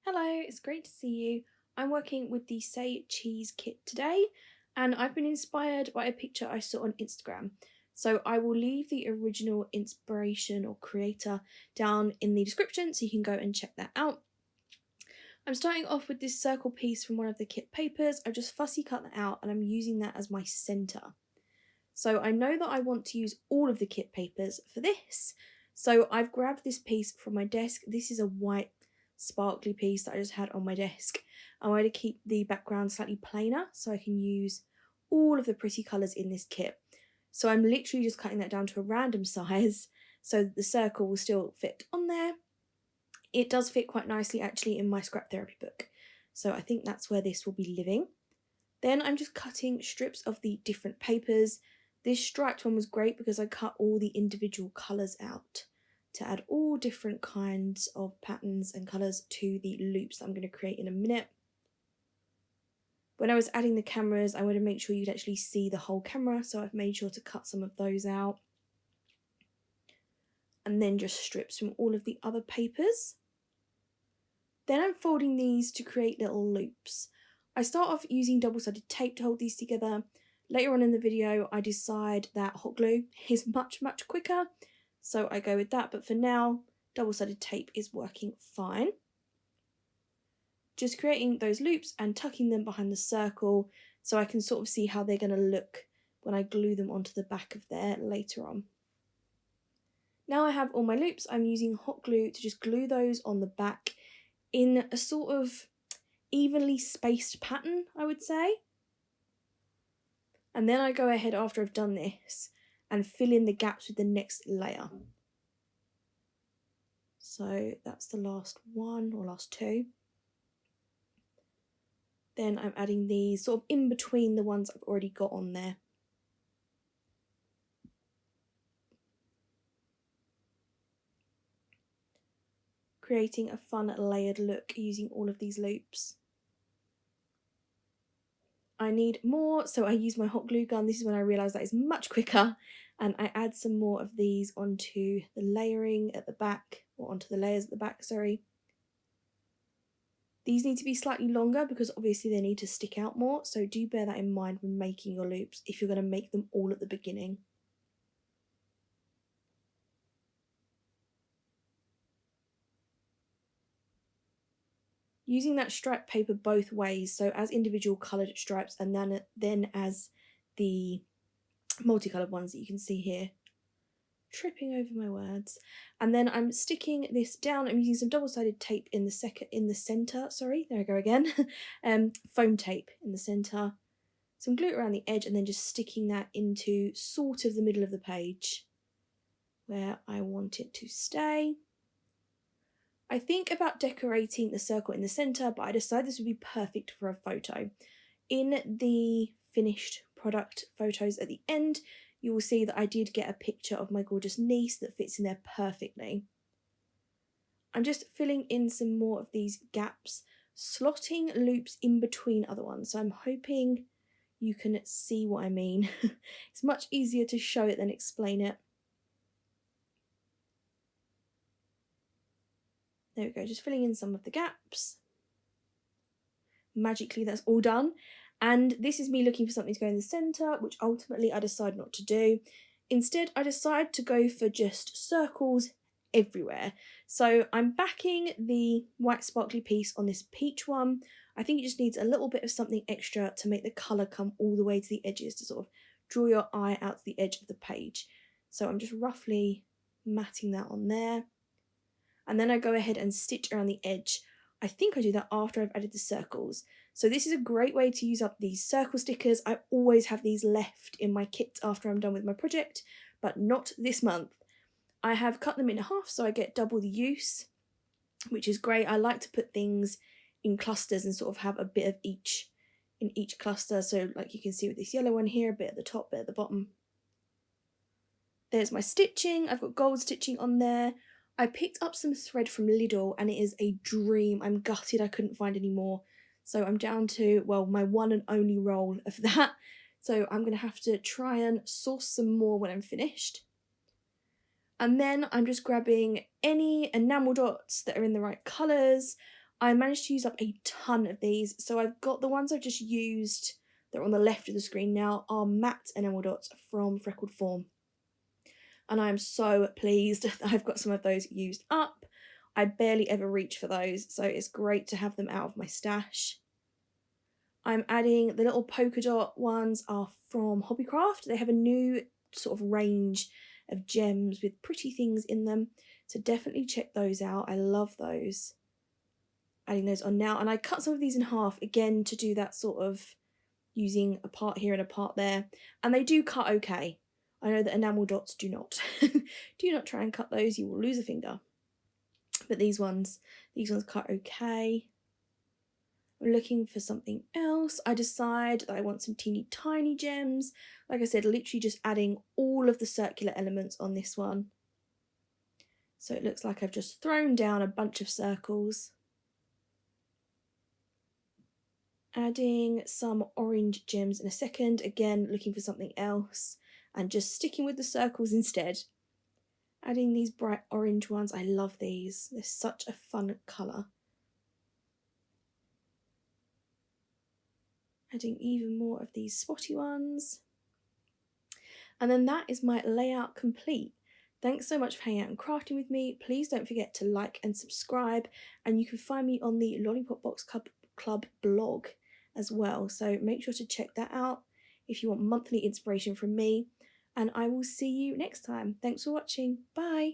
Hello, it's great to see you. I'm working with the Say Cheese kit today, and I've been inspired by a picture I saw on Instagram. So I will leave the original inspiration or creator down in the description so you can go and check that out. I'm starting off with this circle piece from one of the kit papers. I've just fussy cut that out and I'm using that as my centre. So I know that I want to use all of the kit papers for this. So I've grabbed this piece from my desk. This is a white sparkly piece that I just had on my desk. I want to keep the background slightly plainer so I can use all of the pretty colours in this kit. So I'm literally just cutting that down to a random size so that the circle will still fit on there. It does fit quite nicely actually in my scrap therapy book. So I think that's where this will be living. Then I'm just cutting strips of the different papers. This striped one was great because I cut all the individual colours out to add all different kinds of patterns and colours to the loops that I'm going to create in a minute. When I was adding the cameras, I wanted to make sure you'd actually see the whole camera, so I've made sure to cut some of those out. And then just strips from all of the other papers. Then I'm folding these to create little loops. I start off using double-sided tape to hold these together. Later on in the video, I decide that hot glue is much quicker, so I go with that, but for now, double-sided tape is working fine. Just creating those loops and tucking them behind the circle so I can sort of see how they're going to look when I glue them onto the back of there later on. Now I have all my loops, I'm using hot glue to just glue those on the back in a sort of evenly spaced pattern, I would say. And then I go ahead after I've done this and fill in the gaps with the next layer. So that's the last one or last two. Then I'm adding these sort of in between the ones I've already got on there. Creating a fun layered look using all of these loops. I need more, so I use my hot glue gun. This is when I realised that is much quicker, and I add some more of these onto the layering at the back, or onto the layers at the back, sorry. These need to be slightly longer because obviously they need to stick out more, so do bear that in mind when making your loops if you're going to make them all at the beginning. Using that striped paper both ways, so as individual coloured stripes and then as the multicoloured ones that you can see here. Tripping over my words. And then I'm sticking this down. I'm using some double-sided tape in the centre, sorry, there I go again. Foam tape in the centre. Some glue around the edge and then just sticking that into sort of the middle of the page where I want it to stay. I think about decorating the circle in the centre, but I decided this would be perfect for a photo. In the finished product photos at the end, you will see that I did get a picture of my gorgeous niece that fits in there perfectly. I'm just filling in some more of these gaps, slotting loops in between other ones. So I'm hoping you can see what I mean. It's much easier to show it than explain it. There we go, just filling in some of the gaps. Magically, that's all done. And this is me looking for something to go in the centre, which ultimately I decided not to do. Instead, I decided to go for just circles everywhere. So I'm backing the white sparkly piece on this peach one. I think it just needs a little bit of something extra to make the colour come all the way to the edges, to sort of draw your eye out to the edge of the page. So I'm just roughly matting that on there. And then I go ahead and stitch around the edge. I think I do that after I've added the circles. So this is a great way to use up these circle stickers. I always have these left in my kit after I'm done with my project, but not this month. I have cut them in half so I get double the use, which is great. I like to put things in clusters and sort of have a bit of each in each cluster. So like you can see with this yellow one here, a bit at the top, bit at the bottom. There's my stitching. I've got gold stitching on there. I picked up some thread from Lidl and it is a dream. I'm gutted I couldn't find any more. So I'm down to, well, my one and only roll of that. So I'm going to have to try and source some more when I'm finished. And then I'm just grabbing any enamel dots that are in the right colours. I managed to use up a ton of these. So I've got the ones I've just used that are on the left of the screen now are matte enamel dots from Freckled Fawn. And I am so pleased that I've got some of those used up. I barely ever reach for those, so it's great to have them out of my stash. I'm adding the little polka dot ones are from Hobbycraft. They have a new sort of range of gems with pretty things in them, so definitely check those out. I love those. Adding those on now, and I cut some of these in half again to do that sort of using a part here and a part there, and they do cut okay. I know that enamel dots do not. Do not try and cut those, you will lose a finger. But these ones cut okay. I'm looking for something else. I decide that I want some teeny tiny gems. Like I said, literally just adding all of the circular elements on this one. So it looks like I've just thrown down a bunch of circles. Adding some orange gems in a second. Again, looking for something else. And just sticking with the circles instead. Adding these bright orange ones. I love these. They're such a fun colour. Adding even more of these spotty ones. And then that is my layout complete. Thanks so much for hanging out and crafting with me. Please don't forget to like and subscribe. And you can find me on the Lollipop Box Club blog as well. So make sure to check that out if you want monthly inspiration from me. And I will see you next time. Thanks for watching. Bye.